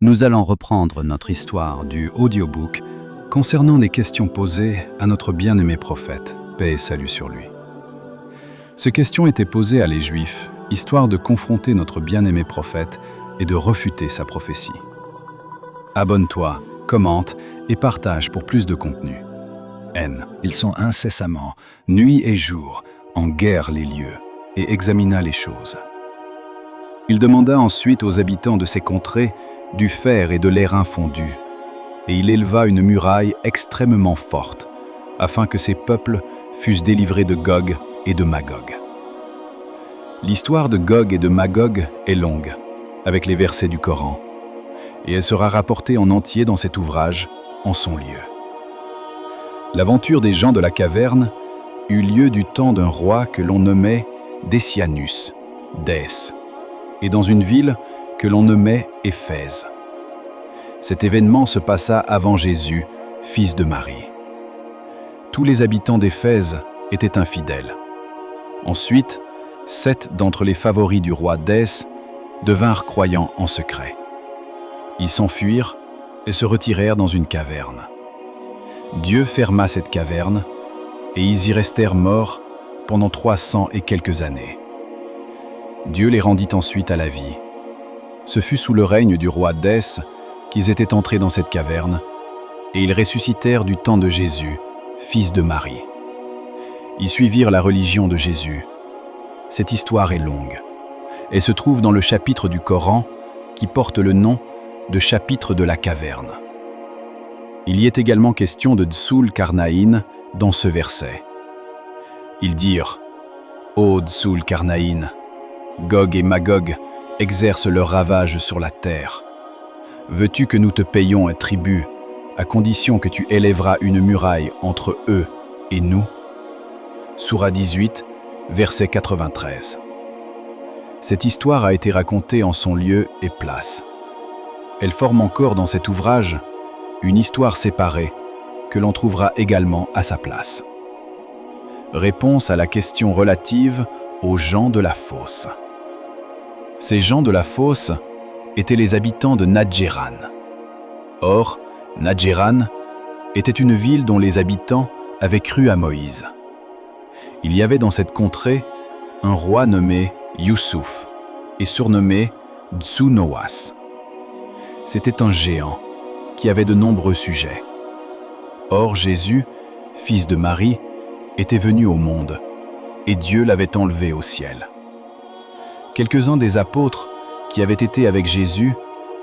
Nous allons reprendre notre histoire du audiobook concernant les questions posées à notre bien-aimé prophète, paix et salut sur lui. Ces questions étaient posées à les Juifs, histoire de confronter notre bien-aimé prophète et de refuter sa prophétie. Abonne-toi, commente et partage pour plus de contenu. N. Ils sont incessamment, nuit et jour, en guerre les lieux, et examina les choses. Il demanda ensuite aux habitants de ces contrées du fer et de l'airain fondu, et il éleva une muraille extrêmement forte, afin que ces peuples fussent délivrés de Gog et de Magog. L'histoire de Gog et de Magog est longue, avec les versets du Coran, et elle sera rapportée en entier dans cet ouvrage, en son lieu. L'aventure des gens de la caverne eut lieu du temps d'un roi que l'on nommait Décianus, Dès, et dans une ville que l'on nommait Éphèse. Cet événement se passa avant Jésus, fils de Marie. Tous les habitants d'Éphèse étaient infidèles. Ensuite, 7 d'entre les favoris du roi Dès devinrent croyants en secret. Ils s'enfuirent et se retirèrent dans une caverne. Dieu ferma cette caverne, et ils y restèrent morts pendant 300 et quelques années. Dieu les rendit ensuite à la vie. Ce fut sous le règne du roi Dès qu'ils étaient entrés dans cette caverne, et ils ressuscitèrent du temps de Jésus, fils de Marie. Ils suivirent la religion de Jésus. Cette histoire est longue. Elle se trouve dans le chapitre du Coran qui porte le nom de chapitre de la caverne. Il y est également question de Dsoul Karnaïn dans ce verset. Ils dirent « Ô Dsoul Karnaïn, Gog et Magog exercent leurs ravages sur la terre. Veux-tu que nous te payions un tribut, à condition que tu élèveras une muraille entre eux et nous » Sourate 18, verset 93. Cette histoire a été racontée en son lieu et place. Elle forme encore dans cet ouvrage une histoire séparée que l'on trouvera également à sa place. Réponse à la question relative aux gens de la fosse. Ces gens de la fosse étaient les habitants de Nadjéran. Or, Nadjéran était une ville dont les habitants avaient cru à Moïse. Il y avait dans cette contrée un roi nommé Youssouf et surnommé Dsu-Noas. C'était un géant qui avait de nombreux sujets. Or Jésus, fils de Marie, était venu au monde, et Dieu l'avait enlevé au ciel. Quelques-uns des apôtres qui avaient été avec Jésus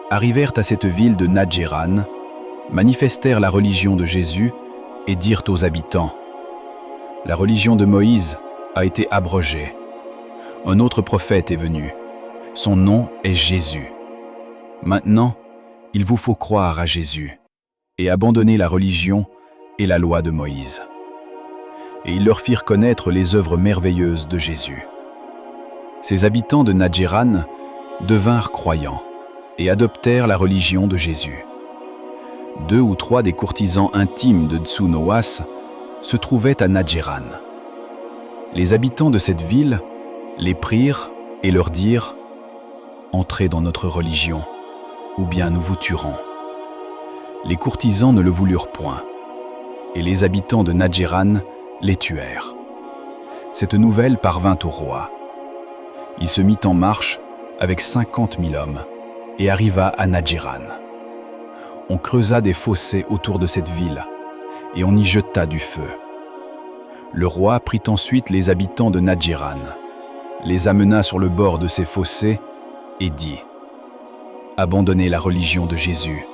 arrivèrent à cette ville de Nadjéran, manifestèrent la religion de Jésus et dirent aux habitants « La religion de Moïse a été abrogée. Un autre prophète est venu. Son nom est Jésus. Maintenant, il vous faut croire à Jésus et abandonner la religion et la loi de Moïse. » Et ils leur firent connaître les œuvres merveilleuses de Jésus. Ces habitants de Nadjéran devinrent croyants et adoptèrent la religion de Jésus. 2 ou 3 des courtisans intimes de Dsu-Noas se trouvaient à Nadjéran. Les habitants de cette ville les prirent et leur dirent « Entrez dans notre religion, ou bien nous vous tuerons. » Les courtisans ne le voulurent point, et les habitants de Nadjéran les tuèrent. Cette nouvelle parvint au roi. Il se mit en marche avec 50 000 hommes et arriva à Nadjéran. On creusa des fossés autour de cette ville et on y jeta du feu. Le roi prit ensuite les habitants de Nadjéran, les amena sur le bord de ces fossés et dit « Abandonnez la religion de Jésus,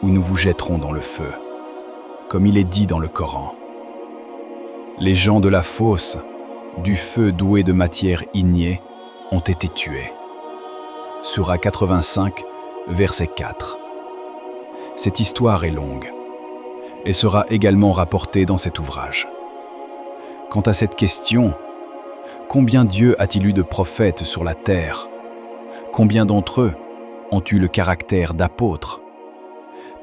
ou nous vous jetterons dans le feu, comme il est dit dans le Coran. » Les gens de la fosse, du feu doué de matière ignée, ont été tués. Sourate 85, verset 4. Cette histoire est longue et sera également rapportée dans cet ouvrage. Quant à cette question, combien Dieu a-t-il eu de prophètes sur la terre? Combien d'entre eux ont eu le caractère d'apôtres?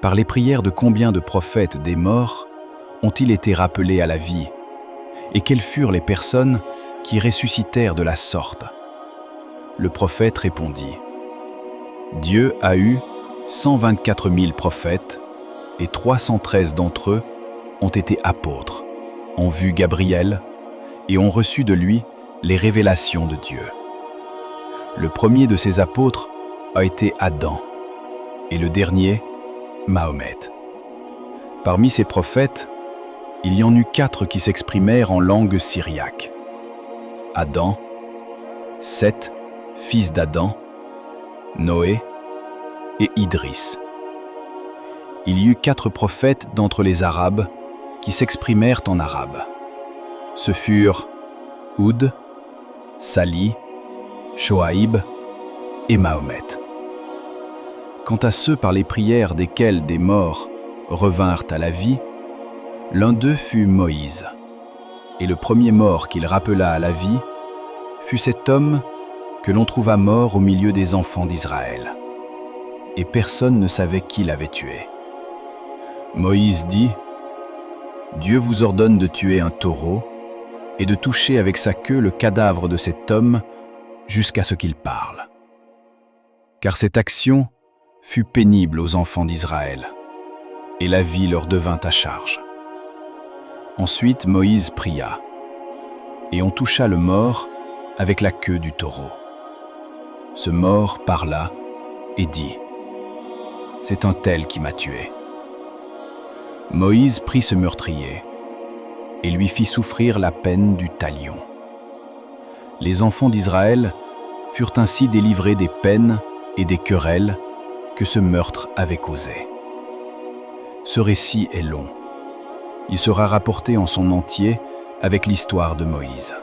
Par les prières de combien de prophètes des morts ont-ils été rappelés à la vie? Et quelles furent les personnes qui ressuscitèrent de la sorte? Le prophète répondit « Dieu a eu 124 000 prophètes, et 313 d'entre eux ont été apôtres, ont vu Gabriel et ont reçu de lui les révélations de Dieu. Le premier de ces apôtres a été Adam, et le dernier, Mahomet. Parmi ces prophètes, il y en eut 4 qui s'exprimèrent en langue syriaque. Adam, Seth, fils d'Adam, Noé et Idris. Il y eut 4 prophètes d'entre les Arabes qui s'exprimèrent en arabe. Ce furent Houd, Salih, Shoaïb et Mahomet. Quant à ceux par les prières desquels des morts revinrent à la vie, l'un d'eux fut Moïse. Et le premier mort qu'il rappela à la vie fut cet homme que l'on trouva mort au milieu des enfants d'Israël. Et personne ne savait qui l'avait tué. Moïse dit : « Dieu vous ordonne de tuer un taureau et de toucher avec sa queue le cadavre de cet homme jusqu'à ce qu'il parle. » Car cette action fut pénible aux enfants d'Israël, et la vie leur devint à charge. Ensuite Moïse pria, et on toucha le mort avec la queue du taureau. Ce mort parla et dit : « C'est un tel qui m'a tué. » Moïse prit ce meurtrier et lui fit souffrir la peine du talion. Les enfants d'Israël furent ainsi délivrés des peines et des querelles que ce meurtre avait causées. Ce récit est long. Il sera rapporté en son entier avec l'histoire de Moïse.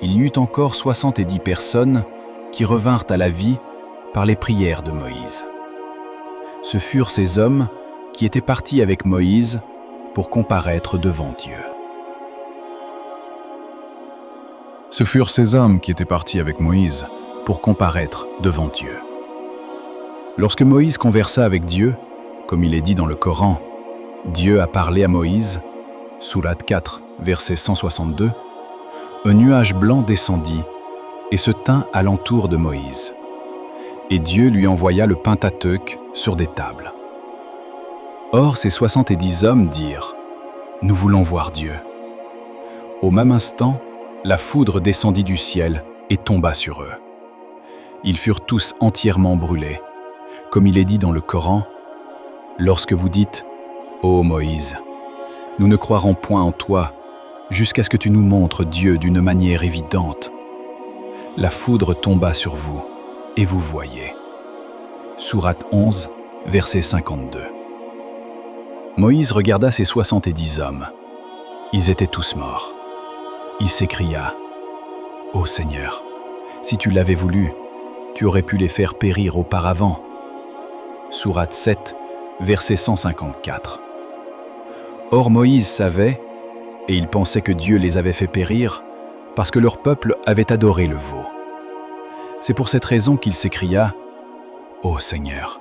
Il y eut encore 70 personnes qui revinrent à la vie par les prières de Moïse. Ce furent ces hommes qui étaient partis avec Moïse pour comparaître devant Dieu. Ce furent ces hommes qui étaient partis avec Moïse pour comparaître devant Dieu. Lorsque Moïse conversa avec Dieu, comme il est dit dans le Coran, Dieu a parlé à Moïse, sourate 4, verset 162, un nuage blanc descendit et se tint alentour de Moïse. Et Dieu lui envoya le Pentateuque sur des tables. Or, ces 70 hommes dirent : « Nous voulons voir Dieu. » Au même instant, la foudre descendit du ciel et tomba sur eux. Ils furent tous entièrement brûlés, comme il est dit dans le Coran, « Lorsque vous dites : Ô Moïse, nous ne croirons point en toi, jusqu'à ce que tu nous montres Dieu d'une manière évidente. La foudre tomba sur vous, et vous voyez. » Sourate 11, verset 52. Moïse regarda ces 70 hommes. Ils étaient tous morts. Il s'écria : « Ô Seigneur, si tu l'avais voulu, tu aurais pu les faire périr auparavant. » Sourate 7, verset 154. Or Moïse savait, et il pensait que Dieu les avait fait périr, parce que leur peuple avait adoré le veau. C'est pour cette raison qu'il s'écria : « Ô Seigneur,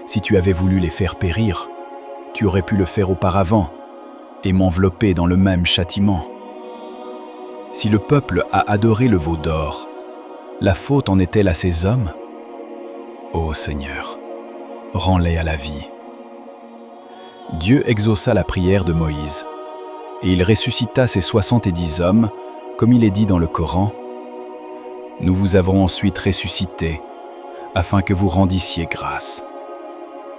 si tu avais voulu les faire périr, tu aurais pu le faire auparavant et m'envelopper dans le même châtiment. Si le peuple a adoré le veau d'or, la faute en est-elle à ces hommes ? Ô Seigneur, rends-les à la vie. » Dieu exauça la prière de Moïse, et il ressuscita ces 70 hommes, comme il est dit dans le Coran, « Nous vous avons ensuite ressuscités, afin que vous rendissiez grâce. »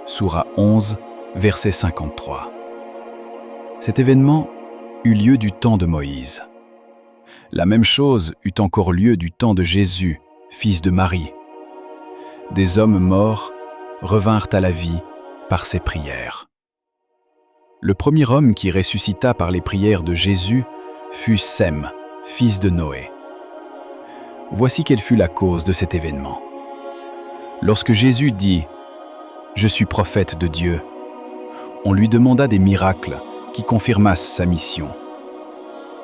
Sourate 11, verset 53. Cet événement eut lieu du temps de Moïse. La même chose eut encore lieu du temps de Jésus, fils de Marie. Des hommes morts revinrent à la vie par ses prières. Le premier homme qui ressuscita par les prières de Jésus fut Sem, fils de Noé. Voici quelle fut la cause de cet événement. Lorsque Jésus dit « Je suis prophète de Dieu », on lui demanda des miracles qui confirmassent sa mission.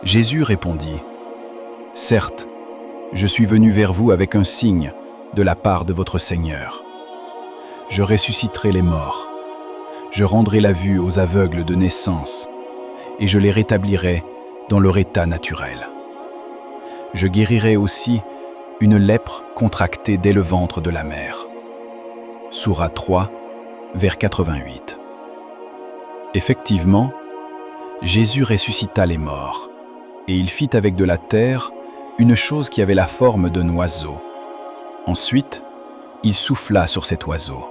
Jésus répondit : « Certes, je suis venu vers vous avec un signe de la part de votre Seigneur. Je ressusciterai les morts, je rendrai la vue aux aveugles de naissance, et je les rétablirai dans leur état naturel. Je guérirai aussi une lèpre contractée dès le ventre de la mère. Sourate 3, vers 88. Effectivement, Jésus ressuscita les morts, et il fit avec de la terre une chose qui avait la forme d'un oiseau. Ensuite, il souffla sur cet oiseau.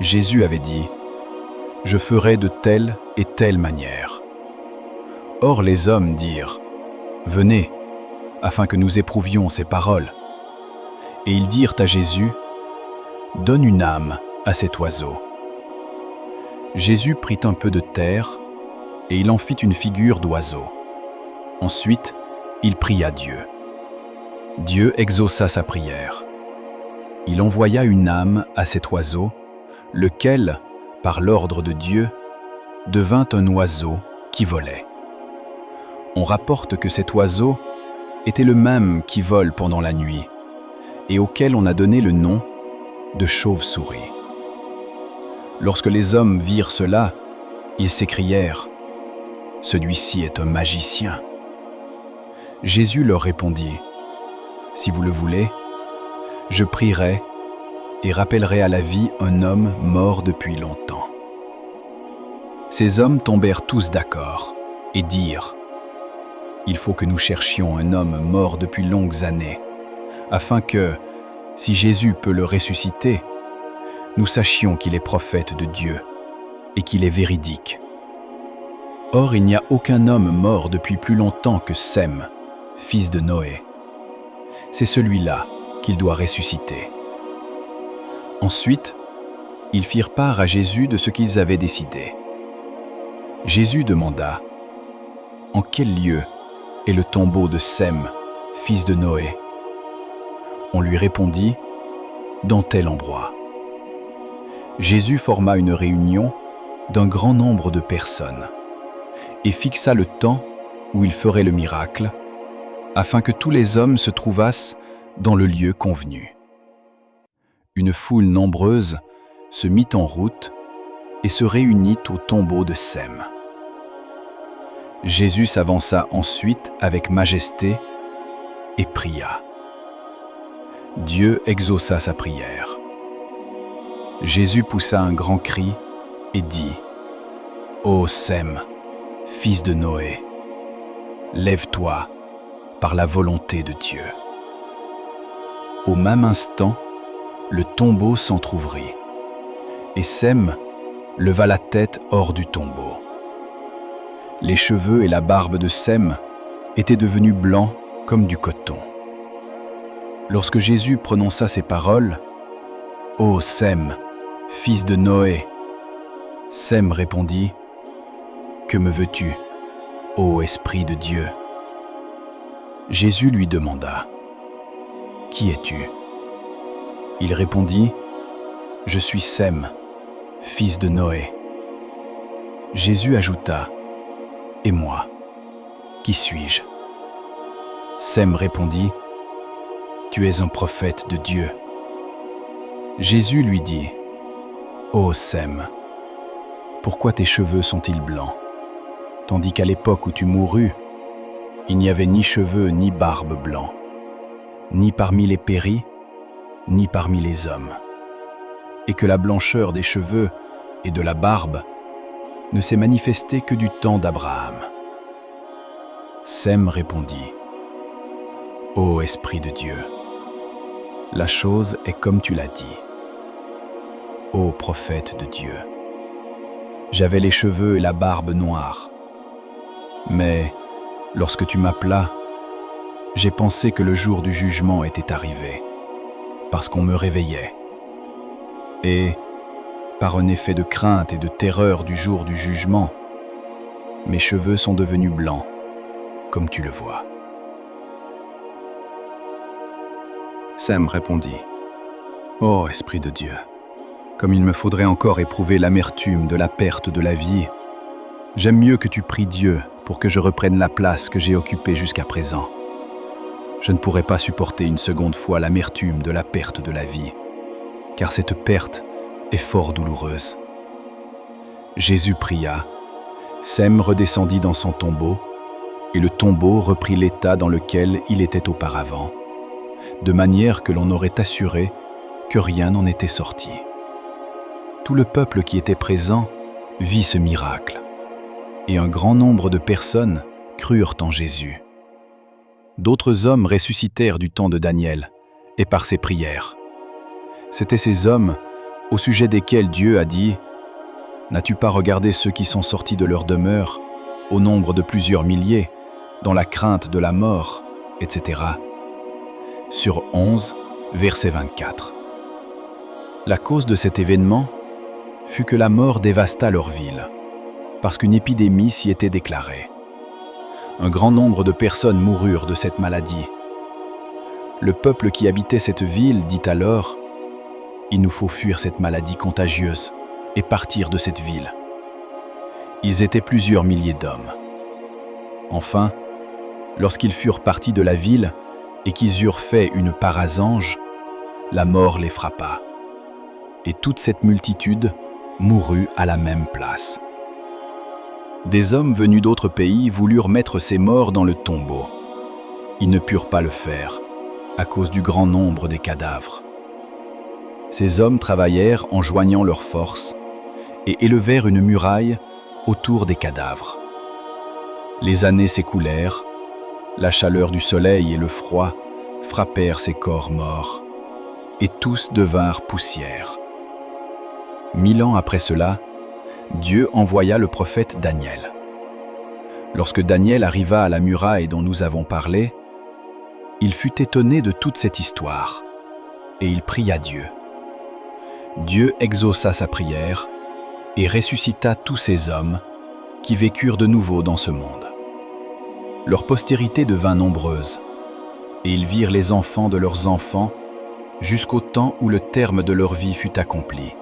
Jésus avait dit « Je ferai de telle et telle manière ». Or les hommes dirent « Venez, afin que nous éprouvions ces paroles. » Et ils dirent à Jésus « Donne une âme à cet oiseau. » Jésus prit un peu de terre, et il en fit une figure d'oiseau. Ensuite, il pria Dieu. Dieu exauça sa prière. Il envoya une âme à cet oiseau, lequel, par l'ordre de Dieu, devint un oiseau qui volait. On rapporte que cet oiseau était le même qui vole pendant la nuit, et auquel on a donné le nom de chauve-souris. Lorsque les hommes virent cela, ils s'écrièrent « Celui-ci est un magicien ». Jésus leur répondit « Si vous le voulez, je prierai et rappellerai à la vie un homme mort depuis longtemps. » Ces hommes tombèrent tous d'accord et dirent « Il faut que nous cherchions un homme mort depuis longues années, afin que, si Jésus peut le ressusciter, nous sachions qu'il est prophète de Dieu et qu'il est véridique. Or, il n'y a aucun homme mort depuis plus longtemps que Sem, fils de Noé. C'est celui-là qu'il doit ressusciter. » Ensuite, ils firent part à Jésus de ce qu'ils avaient décidé. Jésus demanda « En quel lieu est le tombeau de Sem, fils de Noé ?» On lui répondit « Dans tel endroit. » Jésus forma une réunion d'un grand nombre de personnes et fixa le temps où il ferait le miracle, afin que tous les hommes se trouvassent dans le lieu convenu. Une foule nombreuse se mit en route et se réunit au tombeau de Sem. Jésus s'avança ensuite avec majesté et pria. Dieu exauça sa prière. Jésus poussa un grand cri et dit « Ô Sem, fils de Noé, lève-toi par la volonté de Dieu. » Au même instant, le tombeau s'entr'ouvrit, et Sem leva la tête hors du tombeau. Les cheveux et la barbe de Sem étaient devenus blancs comme du coton. Lorsque Jésus prononça ces paroles, « Ô Sem, fils de Noé », Sem répondit, « Que me veux-tu, ô Esprit de Dieu ?» Jésus lui demanda, « Qui es-tu » Il répondit, « Je suis Sem, fils de Noé. » Jésus ajouta, « Et moi, qui suis-je » Sem répondit, « Tu es un prophète de Dieu. » Jésus lui dit, « Ô Sem, pourquoi tes cheveux sont-ils blancs, tandis qu'à l'époque où tu mourus, il n'y avait ni cheveux ni barbe blancs, ni parmi les péris, ni parmi les hommes, et que la blancheur des cheveux et de la barbe ne s'est manifestée que du temps d'Abraham. » Sem répondit, « Ô Esprit de Dieu, la chose est comme tu l'as dit. Ô prophète de Dieu, j'avais les cheveux et la barbe noirs, mais lorsque tu m'appelas, j'ai pensé que le jour du jugement était arrivé, parce qu'on me réveillait. Et, par un effet de crainte et de terreur du jour du jugement, mes cheveux sont devenus blancs, comme tu le vois. » Sem répondit, « Ô Esprit de Dieu, comme il me faudrait encore éprouver l'amertume de la perte de la vie, j'aime mieux que tu pries Dieu pour que je reprenne la place que j'ai occupée jusqu'à présent. Je ne pourrais pas supporter une seconde fois l'amertume de la perte de la vie, car cette perte est fort douloureuse. » Jésus pria, Sem redescendit dans son tombeau, et le tombeau reprit l'état dans lequel il était auparavant, de manière que l'on aurait assuré que rien n'en était sorti. Tout le peuple qui était présent vit ce miracle, et un grand nombre de personnes crurent en Jésus. D'autres hommes ressuscitèrent du temps de Daniel, et par ses prières. C'étaient ces hommes au sujet desquels Dieu a dit « N'as-tu pas regardé ceux qui sont sortis de leur demeure, au nombre de plusieurs milliers, dans la crainte de la mort, etc. » Sur 11, verset 24. La cause de cet événement fut que la mort dévasta leur ville, parce qu'une épidémie s'y était déclarée. Un grand nombre de personnes moururent de cette maladie. Le peuple qui habitait cette ville dit alors « Il nous faut fuir cette maladie contagieuse et partir de cette ville. » Ils étaient plusieurs milliers d'hommes. Enfin, lorsqu'ils furent partis de la ville et qu'ils eurent fait une parasange, la mort les frappa. Et toute cette multitude mourut à la même place. Des hommes venus d'autres pays voulurent mettre ces morts dans le tombeau. Ils ne purent pas le faire, à cause du grand nombre des cadavres. Ces hommes travaillèrent en joignant leurs forces et élevèrent une muraille autour des cadavres. Les années s'écoulèrent, la chaleur du soleil et le froid frappèrent ces corps morts, et tous devinrent poussière. 1000 ans après cela, Dieu envoya le prophète Daniel. Lorsque Daniel arriva à la muraille dont nous avons parlé, il fut étonné de toute cette histoire, et il pria Dieu. Dieu exauça sa prière et ressuscita tous ces hommes qui vécurent de nouveau dans ce monde. Leur postérité devint nombreuse, et ils virent les enfants de leurs enfants jusqu'au temps où le terme de leur vie fut accompli,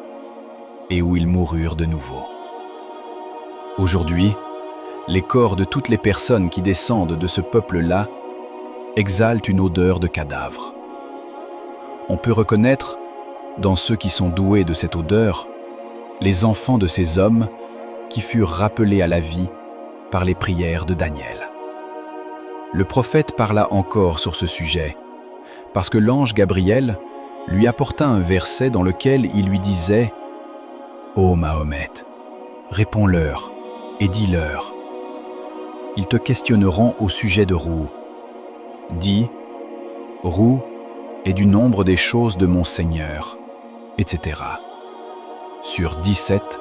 et où ils moururent de nouveau. Aujourd'hui, les corps de toutes les personnes qui descendent de ce peuple-là exhalent une odeur de cadavre. On peut reconnaître, dans ceux qui sont doués de cette odeur, les enfants de ces hommes qui furent rappelés à la vie par les prières de Daniel. Le prophète parla encore sur ce sujet, parce que l'ange Gabriel lui apporta un verset dans lequel il lui disait « Ô Mahomet, réponds-leur et dis-leur. Ils te questionneront au sujet de roue. Dis, roue est du nombre des choses de mon Seigneur, etc. » Sur 17,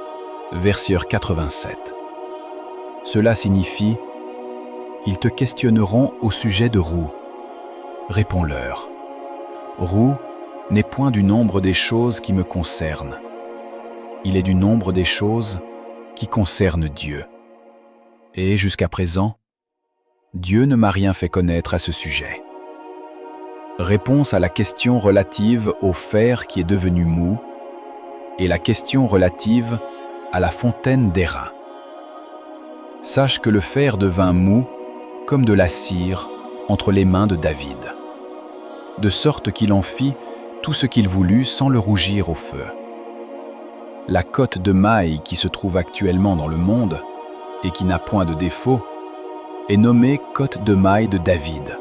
verset 87. Cela signifie « Ils te questionneront au sujet de roue. Réponds-leur. Roue n'est point du nombre des choses qui me concernent. Il est du nombre des choses qui concernent Dieu. Et jusqu'à présent, Dieu ne m'a rien fait connaître à ce sujet. » Réponse à la question relative au fer qui est devenu mou et la question relative à la fontaine d'airain. Sache que le fer devint mou comme de la cire entre les mains de David, de sorte qu'il en fit tout ce qu'il voulut sans le rougir au feu. La côte de mailles qui se trouve actuellement dans le monde et qui n'a point de défaut est nommée côte de mailles de David,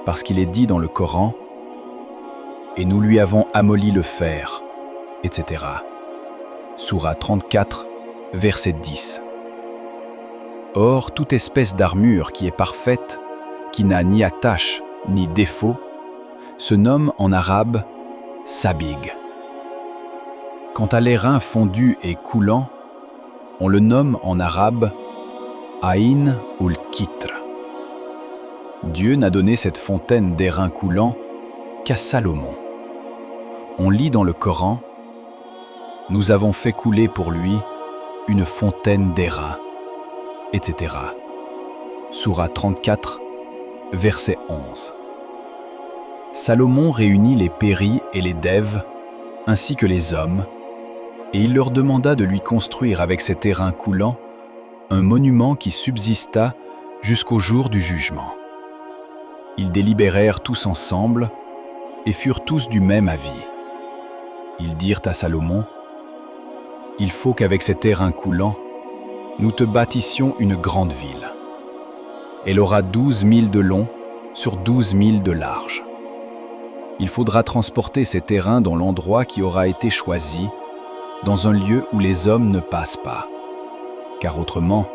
parce qu'il est dit dans le Coran « Et nous lui avons amolli le fer », etc. Sourate 34, verset 10. Or, toute espèce d'armure qui est parfaite, qui n'a ni attache ni défaut, se nomme en arabe « sabig ». Quant à l'airain fondu et coulant, on le nomme en arabe « aïn ul kitr ». Dieu n'a donné cette fontaine d'airain coulant qu'à Salomon. On lit dans le Coran « Nous avons fait couler pour lui une fontaine d'airain », etc. Sourate 34, verset 11. Salomon réunit les péris et les deves, ainsi que les hommes, et il leur demanda de lui construire avec cet airain coulant un monument qui subsista jusqu'au jour du jugement. Ils délibérèrent tous ensemble et furent tous du même avis. Ils dirent à Salomon « Il faut qu'avec cet airain coulant, nous te bâtissions une grande ville. Elle aura 12 000 de long sur 12 000 de large. Il faudra transporter ces terrains dans l'endroit qui aura été choisi, dans un lieu où les hommes ne passent pas. Car autrement,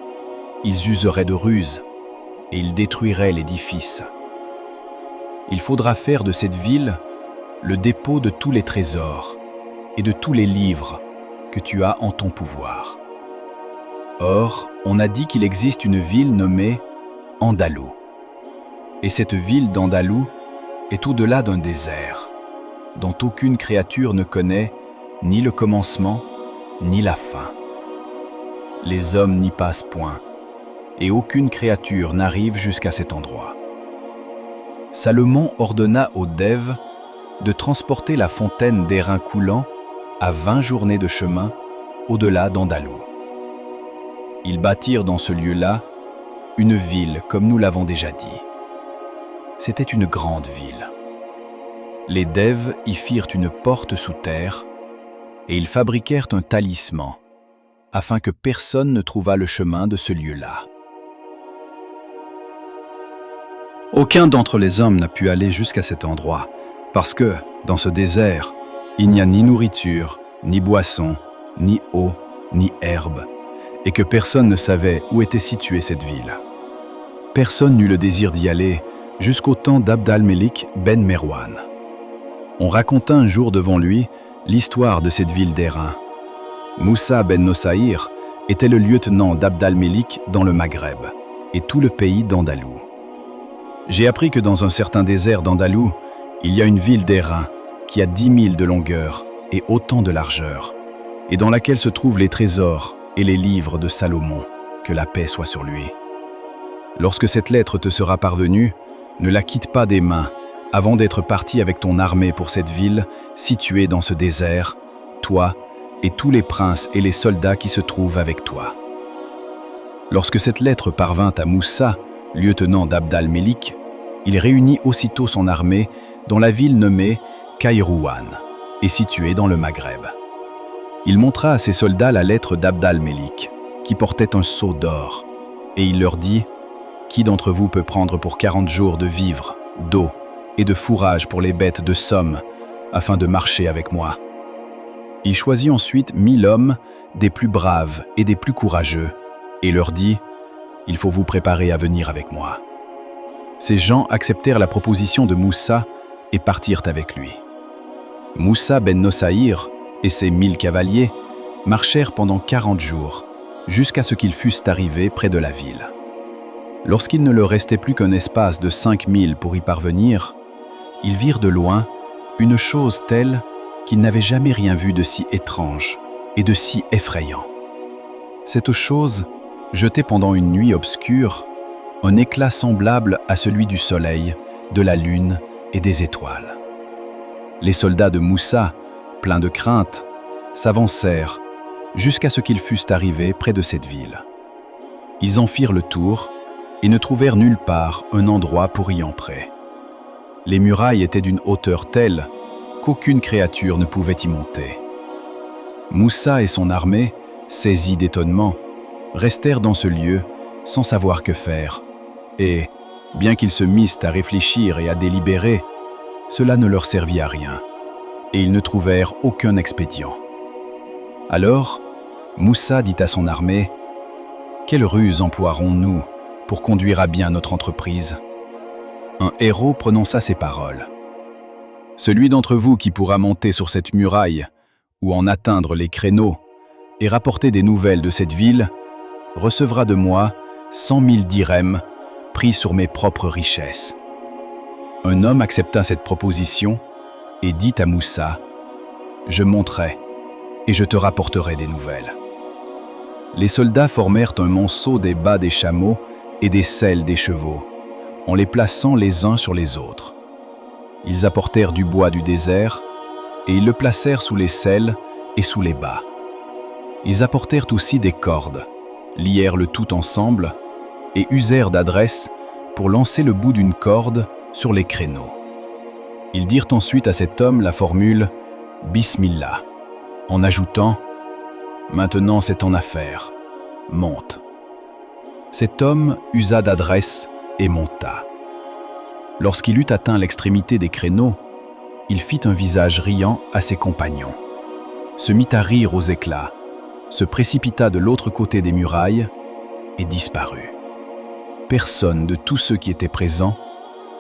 ils useraient de ruse et ils détruiraient l'édifice. Il faudra faire de cette ville le dépôt de tous les trésors et de tous les livres que tu as en ton pouvoir. Or, on a dit qu'il existe une ville nommée Andalou. Et cette ville d'Andalou est au-delà d'un désert, dont aucune créature ne connaît ni le commencement, ni la fin. Les hommes n'y passent point, et aucune créature n'arrive jusqu'à cet endroit. Salomon ordonna aux Deves de transporter la fontaine d'airain coulant à 20 journées de chemin au-delà d'Andalou. Ils bâtirent dans ce lieu-là une ville comme nous l'avons déjà dit. C'était une grande ville. Les Deves y firent une porte sous terre et ils fabriquèrent un talisman afin que personne ne trouvât le chemin de ce lieu-là. Aucun d'entre les hommes n'a pu aller jusqu'à cet endroit parce que, dans ce désert, il n'y a ni nourriture, ni boisson, ni eau, ni herbe, et que personne ne savait où était située cette ville. Personne n'eut le désir d'y aller jusqu'au temps d'Abd al-Melik ben Merwan. On raconta un jour devant lui l'histoire de cette ville d'airain. Moussa ben Nossaïr était le lieutenant d'Abd al-Melik dans le Maghreb et tout le pays d'Andalou. J'ai appris que dans un certain désert d'Andalou, il y a une ville d'airain qui a 10 000 de longueur et autant de largeur, et dans laquelle se trouvent les trésors et les livres de Salomon, que la paix soit sur lui. Lorsque cette lettre te sera parvenue, ne la quitte pas des mains, avant d'être parti avec ton armée pour cette ville située dans ce désert, toi et tous les princes et les soldats qui se trouvent avec toi. Lorsque cette lettre parvint à Moussa, lieutenant d'Abd al-Melik, il réunit aussitôt son armée dans la ville nommée Kairouan et située dans le Maghreb. Il montra à ses soldats la lettre d'Abd al-Melik, qui portait un sceau d'or, et il leur dit « Qui d'entre vous peut prendre pour 40 jours de vivres, d'eau et de fourrage pour les bêtes de somme, afin de marcher avec moi ?» Il choisit ensuite 1000 hommes, des plus braves et des plus courageux, et leur dit « Il faut vous préparer à venir avec moi. » Ces gens acceptèrent la proposition de Moussa et partirent avec lui. Moussa ben Nossaïr et ses 1000 cavaliers marchèrent pendant 40 jours, jusqu'à ce qu'ils fussent arrivés près de la ville. Lorsqu'il ne leur restait plus qu'un espace de 5000 pour y parvenir, ils virent de loin une chose telle qu'ils n'avaient jamais rien vu de si étrange et de si effrayant. Cette chose jetait pendant une nuit obscure un éclat semblable à celui du soleil, de la lune et des étoiles. Les soldats de Moussa, pleins de crainte, s'avancèrent jusqu'à ce qu'ils fussent arrivés près de cette ville. Ils en firent le tour et ne trouvèrent nulle part un endroit pour y entrer. Les murailles étaient d'une hauteur telle qu'aucune créature ne pouvait y monter. Moussa et son armée, saisis d'étonnement, restèrent dans ce lieu sans savoir que faire, et, bien qu'ils se missent à réfléchir et à délibérer, cela ne leur servit à rien, et ils ne trouvèrent aucun expédient. Alors, Moussa dit à son armée « Quelle ruse emploierons-nous pour conduire à bien notre entreprise ?» Un héros prononça ces paroles. « Celui d'entre vous qui pourra monter sur cette muraille ou en atteindre les créneaux et rapporter des nouvelles de cette ville recevra de moi 100 000 dirhams pris sur mes propres richesses. » Un homme accepta cette proposition et dit à Moussa « Je monterai et je te rapporterai des nouvelles. » Les soldats formèrent un monceau des bas des chameaux et des selles des chevaux, en les plaçant les uns sur les autres. Ils apportèrent du bois du désert et ils le placèrent sous les selles et sous les bas. Ils apportèrent aussi des cordes, lièrent le tout ensemble et usèrent d'adresse pour lancer le bout d'une corde sur les créneaux. Ils dirent ensuite à cet homme la formule « Bismillah » en ajoutant « Maintenant c'est ton affaire, monte ». Cet homme usa d'adresse et monta. Lorsqu'il eut atteint l'extrémité des créneaux, il fit un visage riant à ses compagnons, se mit à rire aux éclats, se précipita de l'autre côté des murailles et disparut. Personne de tous ceux qui étaient présents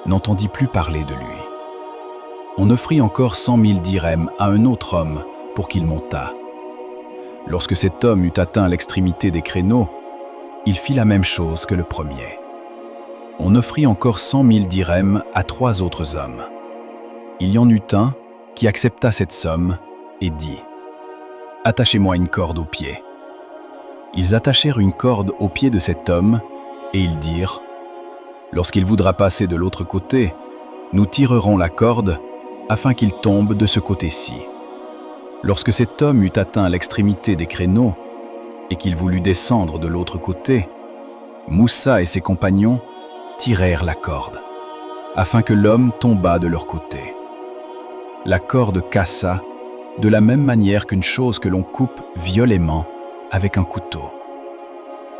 n'entendit plus parler de lui. On offrit encore 100 000 dirhams à un autre homme pour qu'il montât. Lorsque cet homme eut atteint l'extrémité des créneaux, il fit la même chose que le premier. On offrit encore 100 000 dirhams à 3 autres hommes. Il y en eut un qui accepta cette somme et dit « Attachez-moi une corde au pied ». Ils attachèrent une corde au pied de cet homme et ils dirent « Lorsqu'il voudra passer de l'autre côté, nous tirerons la corde afin qu'il tombe de ce côté-ci. » Lorsque cet homme eut atteint l'extrémité des créneaux et qu'il voulut descendre de l'autre côté, Moussa et ses compagnons tirèrent la corde, afin que l'homme tombât de leur côté. La corde cassa de la même manière qu'une chose que l'on coupe violemment avec un couteau.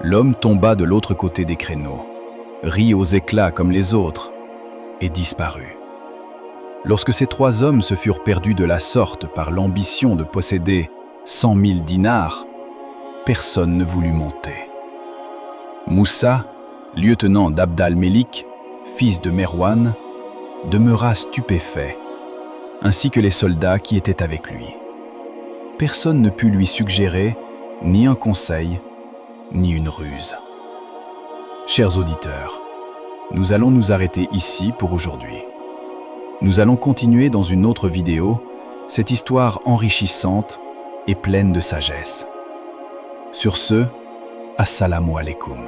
L'homme tomba de l'autre côté des créneaux, rit aux éclats comme les autres, et disparut. Lorsque ces 3 hommes se furent perdus de la sorte par l'ambition de posséder 100 000 dinars, personne ne voulut monter. Moussa, lieutenant d'Abd al-Mélik, fils de Merwan, demeura stupéfait, ainsi que les soldats qui étaient avec lui. Personne ne put lui suggérer ni un conseil, ni une ruse. Chers auditeurs, nous allons nous arrêter ici pour aujourd'hui. Nous allons continuer dans une autre vidéo cette histoire enrichissante et pleine de sagesse. Sur ce, assalamu alaikum.